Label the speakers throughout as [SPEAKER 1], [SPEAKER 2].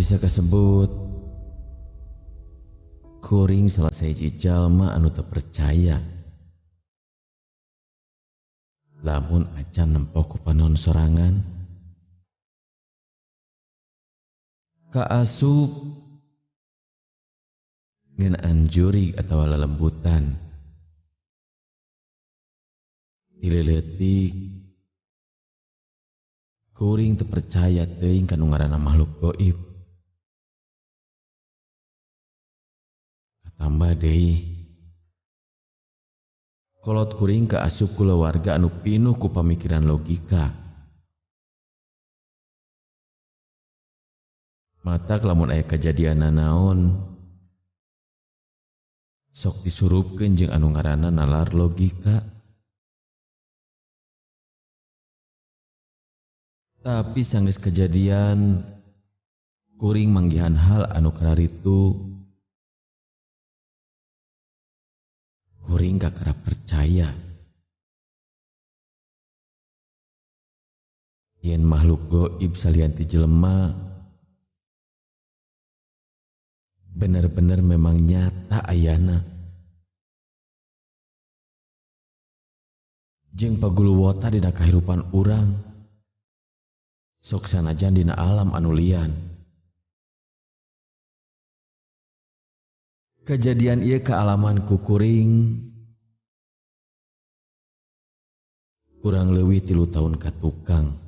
[SPEAKER 1] Bisa kasebut kuring salah sahiji jalma anu teu percaya lamun acan nempo ku panon sorangan kaasup ngeunaan jurig atawa lalembutan dileutik kuring teu percaya teuing kanu ngaranna makhluk gaib. Tambah deui kolot kuring kaasup kulawarga anu pinuh ku pamikiran logika. Matak lamun aya kajadian nanaon sok disurupkeun jeung anu ngaranna nalar logika. Tapi sanggeus kejadian kuring manggihan hal anu kararitu kuring gak kerap percaya yen makhluk gaib salianti jelema bener-bener memang nyata ayana jeung paguluwota dina kahirupan urang sok sanajan dina alam anu lian. Kejadian ieu kaalaman ku kuring kurang leuwih 3 tahun katukang,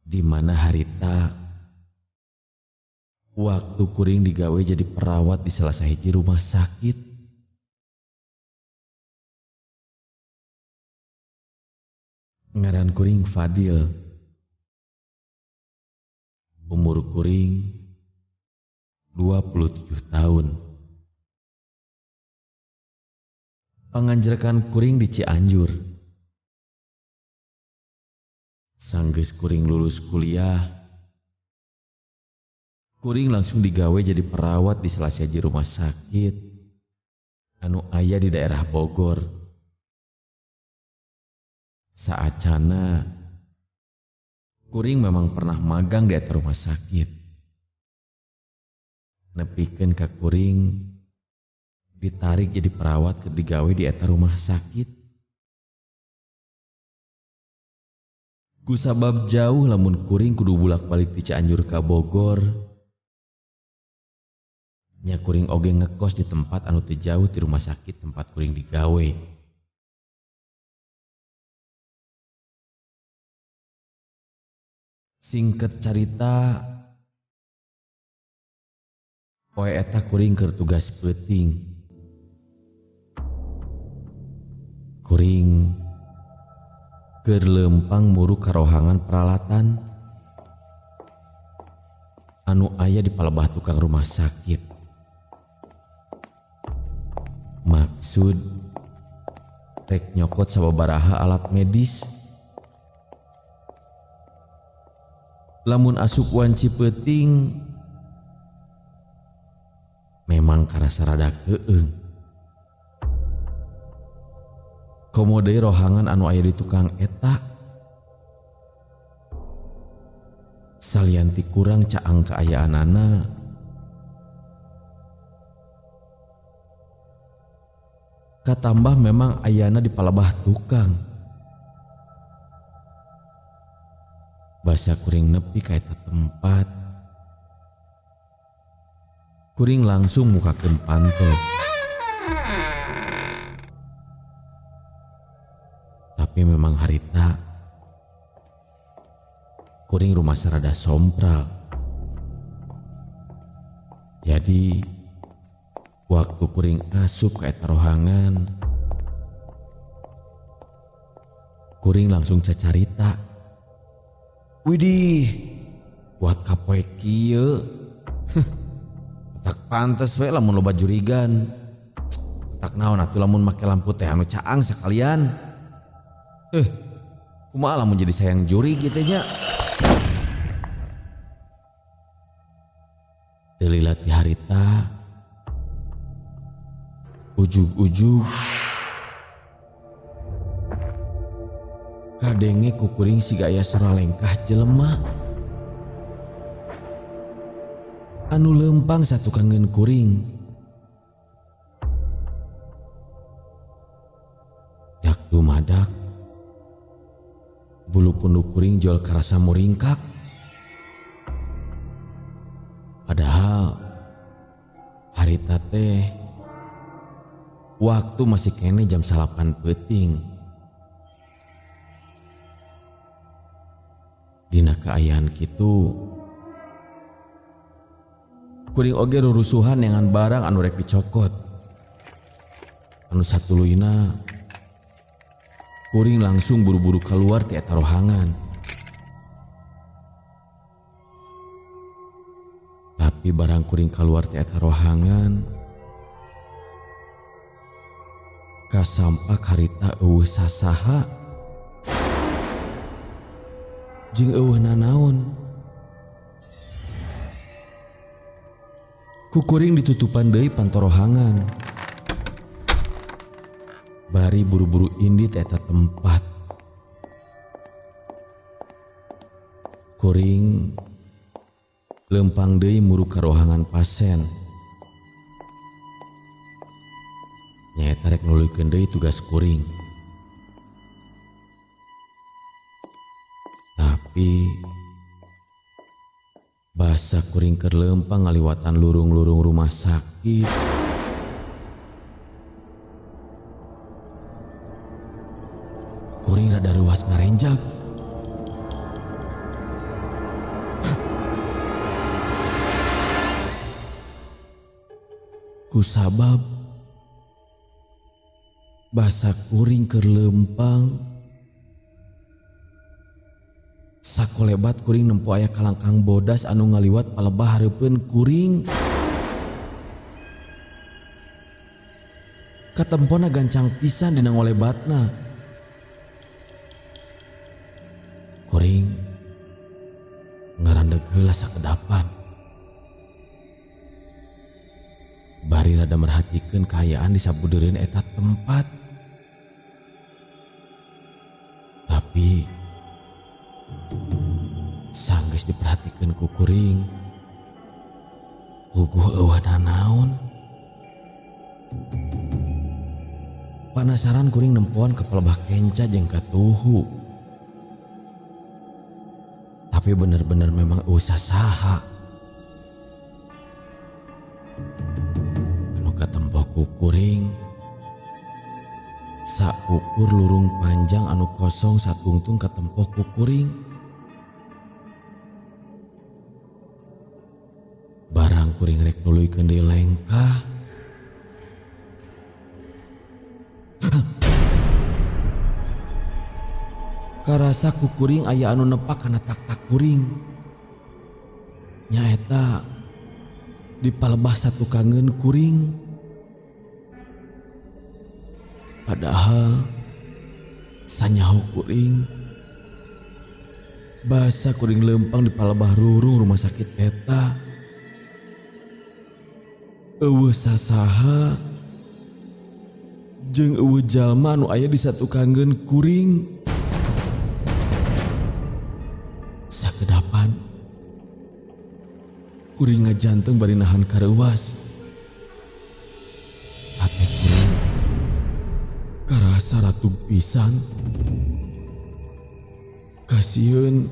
[SPEAKER 1] di mana harita waktu kuring digawe jadi perawat di salah sahiji rumah sakit. Ngaran kuring Fadil, umur kuring 27 tahun. Panganjerakan kuring di Cianjur. Sanggeus kuring lulus kuliah, kuring langsung digawe jadi perawat di salah sahiji rumah sakit anu aya di daerah Bogor. Saacana kuring memang pernah magang di eta rumah sakit. Nepikeun ka kuring ditarik jadi perawat keur digawe di eta rumah sakit. Ku sabab jauh lamun kuring kudu bulak-balik ti Cianjur ka Bogor, nya kuring oge ngekos di tempat anu teu jauh ti rumah sakit tempat kuring digawe. Singket carita, poe eta kuring keur tugas peuting. Kuring keur leumpang muru karohangan peralatan anu aya di palebah tukang rumah sakit. Maksud rek nyokot sababaraha alat medis. Lamun asup wanci peuting memang karasa rada keung. Komo deui rohangan anu aya di tukang eta.
[SPEAKER 2] Salianti kurang caang keayaanana, katambah memang ayana di palebah tukang. Basa kuring nepi ka eta tempat, kuring langsung mukakeun panto. Tapi memang harita kuring rumah sarada sompral. Jadi waktu kuring asup ka eta rohangan, kuring langsung cacarita, "Widih, buat kapoe kieu. Tak pantes we lamun loba jurigan. Tak naon atuh lamun make lampu teh anu caang sakalian. Kumaha lamun jadi sayang juri gitu nya." Teu lila ti harita, ujug-ujug kadenge ku kuring siga aya soralengkah jelema anu lempang satu kangen kuring. Yak dumadak bulu punduk kuring jual karasa muringkak. Padahal harita teh waktu masih kene jam 8 peuting. Dina kaayaan kitu kuring oge rurusuhan dengan barang anu rek dicokot. Anu satuluina kuring langsung buru-buru keluar ti eta rohangan. Tapi barang kuring keluar ti eta rohangan, kasampak harita eueuh sasaha jeung eueuh nanaon. Ku kuring ditutupan deui pantorohangan. Bari buru-buru indit eta tempat. Kuring lempang deui muru ka rohangan pasen. Nyaeta rek nuluykeun deui tugas kuring. Tapi basa kuring keur lempang ngaliwatan lurung-lurung rumah sakit. Kuring rada ruas ngarenjak. Kusabab basa kuring keur lempang, sakolebat kuring nempo aya kalangkang bodas anu ngaliwat palebah hareupeun kuring. Katempona gancang pisan dina ngolebatna. Kuring ngarandeg heula sakedapan. Bari rada merhatikeun kaayaan di sabudeureun eta tempat. Tapi sanggeus diperhatikeun ku kuring, puguh eueuh nanaon. Panasaran kuring nempoan ka palebah kenca jeung ka tuhu. Tapi bener-bener memang eueuh sasaha. Ku kuring saukur lurung panjang anu kosong satungtung katempo ku kuring. Barang kuring rek nuluykeun deui lengkah, karasa ku kuring aya anu nepak kana tak-tak kuring. Nyaeta di palebah satu kangen kuring. Padahal sanyaho kuring basa kuring lempang di palebah rurung rumah sakit eta. Eueuh sasaha jeung eueuh jalma anu aya di satu kangen kuring. Sakedapan Kuring ngajanteng bari nahan kareuwas. Hate kuring karasa ratug pisan. Kasieun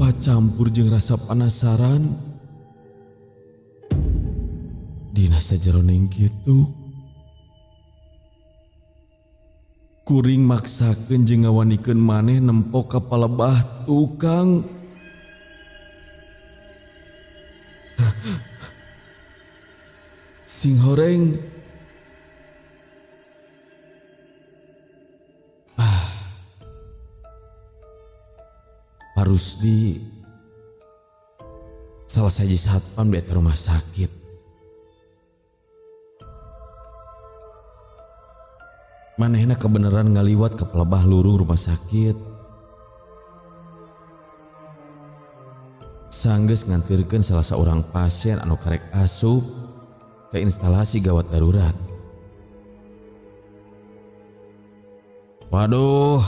[SPEAKER 2] pacampur jeung rasa penasaran. Dina sajeroning kitu, kuring maksakeun jeung ngawanikeun maneh nempok ka palebah tukang. Sing horeng. Pak Rusdi salah saji satpam di eta rumah sakit. Manehna kebenaran ngaliwat ke pelebah lurung rumah sakit. Sanggeus ngantirkeun salah seorang pasien anu karek asup ke instalasi gawat darurat. Waduh,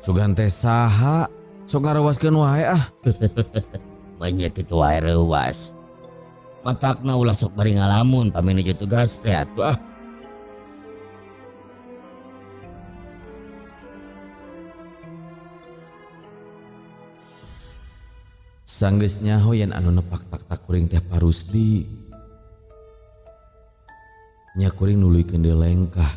[SPEAKER 2] sugan teh saha? Sok ngarawaskeun wae ah.
[SPEAKER 3] Banyak kitu wae reuwas. Matakna ulah sok bari ngalamun pami nuju tugas teh atuh ah.
[SPEAKER 2] Sanggeus nyaho yen anu nepak tak kuring teh Pak Rusdi. Nya kuring nuluykeun deui lengkah.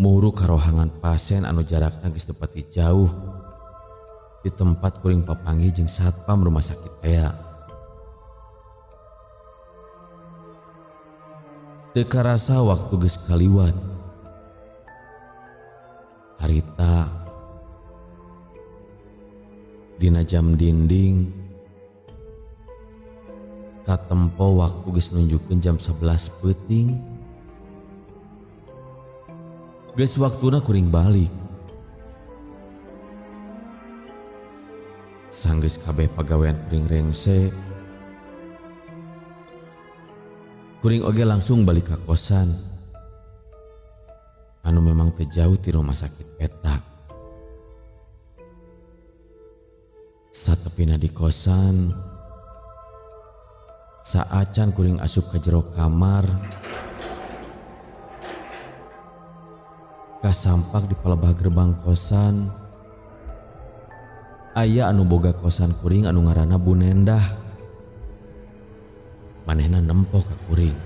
[SPEAKER 2] Muru karohangan pasien anu jarakna geus teu pati jauh. Di tempat kuring papanggih jeung satpam rumah sakit teh. Teu karasa waktu geus kaliwat. Harita dina jam dinding katempo waktu geus nunjukkeun jam 11 peuting. Geus waktuna kuring balik. Sanggeus kabeh pagawean kuring rengse, kuring oge langsung balik ka kosan anu memang teu jauh ti rumah sakit eta. Satepina di kosan, saacan kuring asup ka jero kamar, kasampak di palebah gerbang kosan aya anu boga kosan kuring anu ngaranna Bu Nendah. Manehna nempok ka kuring.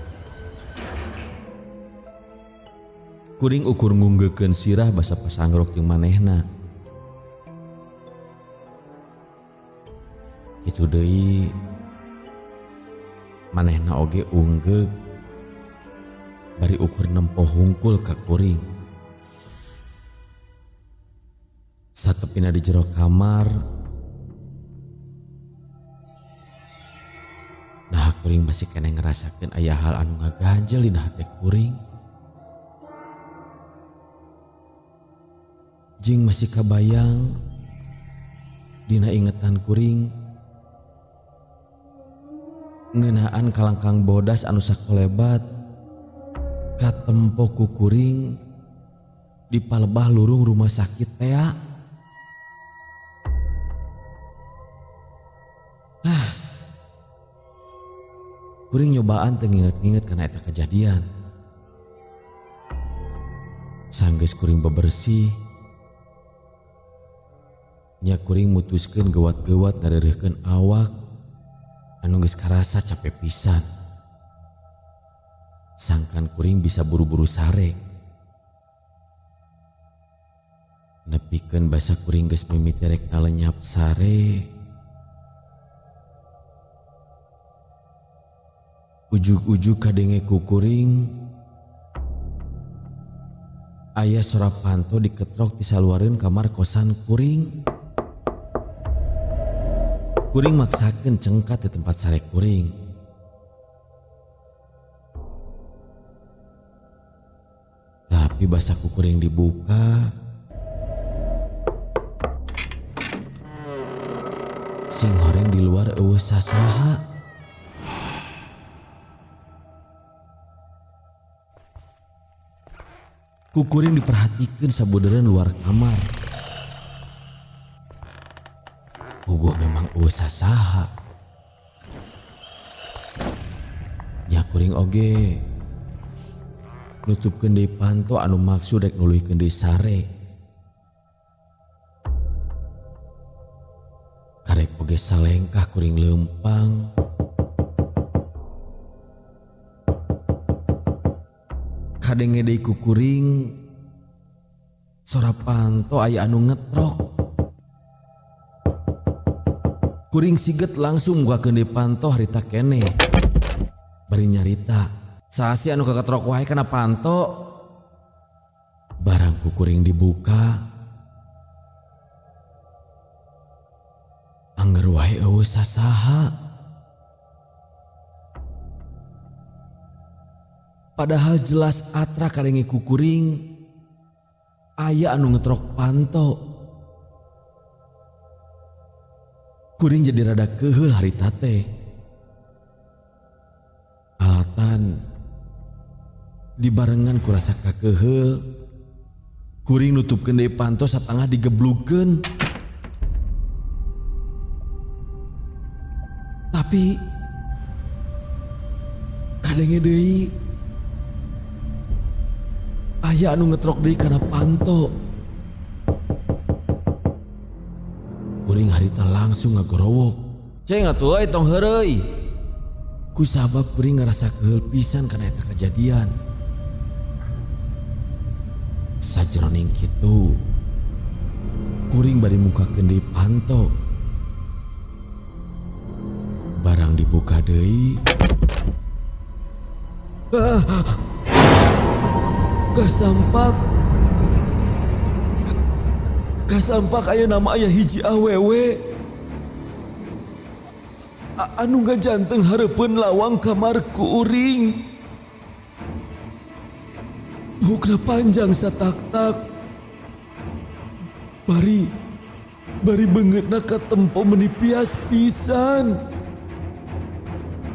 [SPEAKER 2] Kuring ukur ngunggekeun sirah basa pasangrok jeung manehna. Kitu deui manehna oge unggeg bari ukur nempo hungkul ka kuring. Satepina di jero kamar, nah kuring masih kena ngerasakeun aya hal anu ngaganjel dina hate kuring. Jeung masih kabayang dina ingetan kuring ngeunaan kalangkang bodas anu sakolebat katempo ku kuring di palebah lurung rumah sakit teh. Kuring nyobaan teu nginget-nginget kana eta kejadian. Sanggeus kuring bebersih, nya kuring mutuskeun gewat-gewat ngareureuhkeun awak anu geus karasa capek pisan. Sangkan kuring bisa buru-buru sare. Nepikeun basa kuring geus mimiti rek ngalenyap sare. Ujug-ujug kadenge ku kuring aya sora panto diketrok di saluareun kamar kosan kuring. Kuring maksakeun cengkat di tempat sare kuring. Tapi basa ku kuring dibuka, sing horeng di luar eueuh sasaha. Kukuring diperhatikan sabudeureun luar kamar. Puguh memang usaha saha. Nya kuring oge nutupkeun deui panto anu maksud rek nuluykeun deui sare. Karek oge salengkah kuring leumpang. Kadenge deui ku kuring sora panto aya anu ngetrok. Kuring siget langsung nguakeun deui panto harita keneh. Bari nyarita, saasi anu kaketrok wae kana panto. Barang ku kuring dibuka, angger wae eueuh sasaha. Padahal jelas atra kadenge ku kuring aya anu ngetrok panto. Kuring jadi rada keheul harita teh. Alatan dibarengan ku rasa kakeheul, kuring nutupkeun deui panto satengah digeblugkeun. Tapi kadenge deui aya anu ngetrok deui kana panto. Kuring harita langsung ngagorowok. Ceng atuh euy tong heureuy. Ku sabab kuring ngerasa keheul pisan kana eta kejadian. Sajroning kitu, kuring bari mukakeun deui panto. Barang dibuka deui, kasampak aya nama aya hiji awewe anu ngajanteng hareupeun lawang kamar kuring. Bukna panjang satak-tak. Bari beungeutna katempo menipias pisan.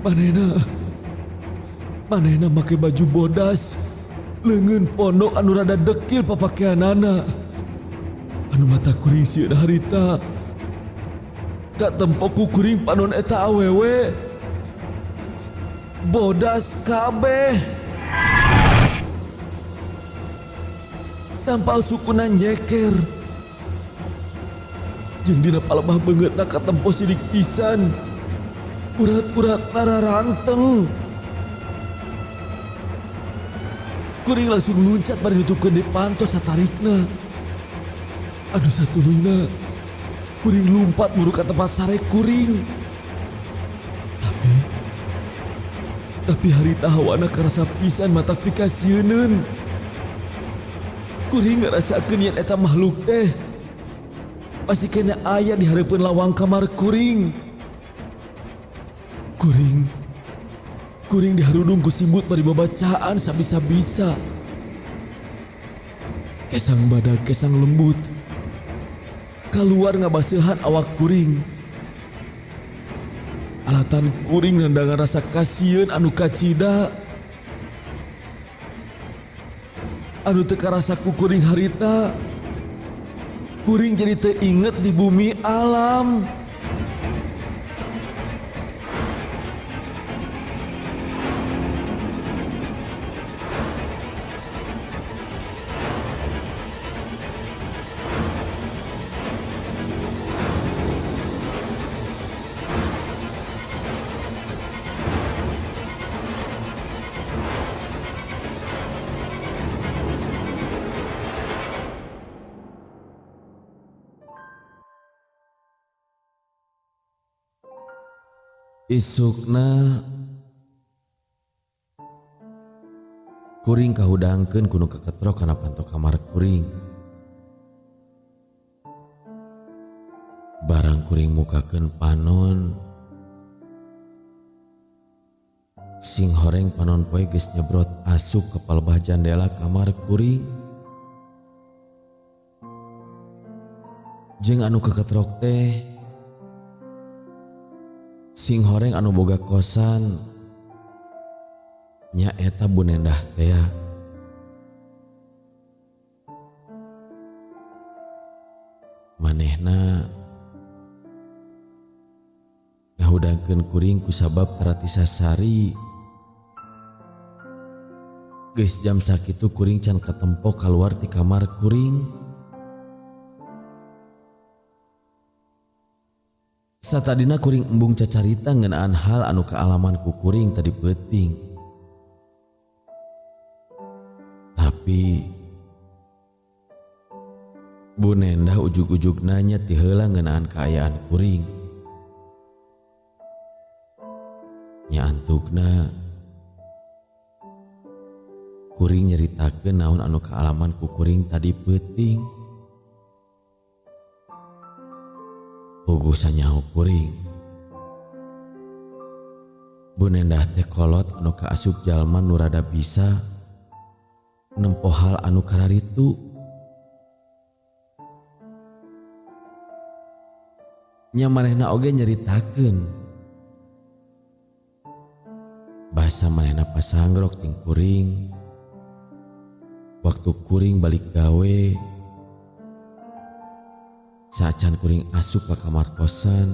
[SPEAKER 2] Manehna make baju bodas, leungeun pondok anu rada dekil papakeanana. Anu mata kuring sieun harita. Katempo ku kuring panon eta awewe bodas kabeh. Tampal sukuna nyeker. Jeung dina palebah beungeutna katempo sidik pisan. Urat-uratna raranteng. Kuring langsung luncat bari nutupkeun deui panto satarikna. Anu satuluyna kuring lumpat muru ka tempat sare kuring. Tapi harita hawana karasa pisan matak pikasieun. Kuring ngarasakeun yen eta makhluk teh masih kena aya di hareupeun lawang kamar kuring. Kuring diharudung ku simbut bari babacaan sabisa-bisa. Kesang badag kesang lembut keluar ngabaseuhan awak kuring. Alatan kuring nandangan rasa kasieun anu kacida. Anu teu karasa ku kuring harita. Kuring jadi teu inget di bumi alam. Isukna kuring kahudangkeun kudu kaketrok kana panto kamar kuring. Barang kuring mukakeun panon, sing horeng panon poe geus nyebrot asup ka palebah jandela kamar kuring. Jeung anu kaketrok teh sing horeng anu boga kosan nya eta Bunendah teh. Manehna ngahudangkeun kuring kusabab tarati sasari. Geus jam sakitu kuring can katempo keluar ti kamar kuring. Satadina kuring embung cacarita ngeunaan hal anu kaalaman ku kuring tadi peuting. Tapi Bu Nendah ujug-ujug nanya ti heula ngeunaan kaayaan kuring. Nya antukna kuring nyaritakeun naon anu kaalaman ku kuring tadi peuting. Puguh sanyaho kuring. Bu Nendah teh kolot anu kaasup jalma nu rada bisa nempo hal anu kararitu. Nya manehna oge nyaritakeun basa manehna pasangrok ting kuring waktu kuring balik gawe saacan kuring asup ka kamar kosan.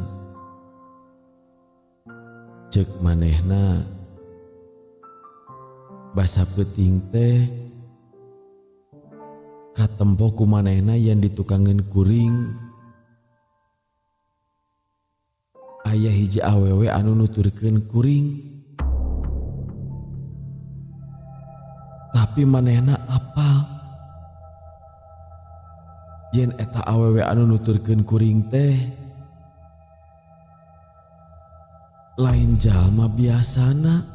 [SPEAKER 2] Ceuk manehna basa peuting teh katempo ku manehna yang ditukangeun kuring aya hiji awewe anu nuturkeun kuring. Tapi manehna apal yen eta awewe anu nuturkeun kuring teh lain jalma biasana.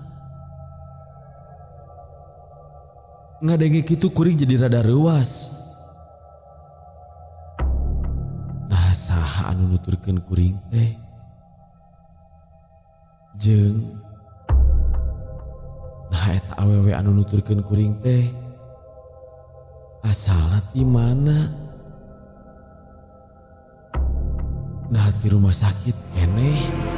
[SPEAKER 2] Ngadenge kitu kuring jadi rada reuas. Nah saha anu nuturkeun kuring teh jeung nah eta awewe anu nuturkeun kuring teh asalna ti mana? Nah di rumah sakit keneh.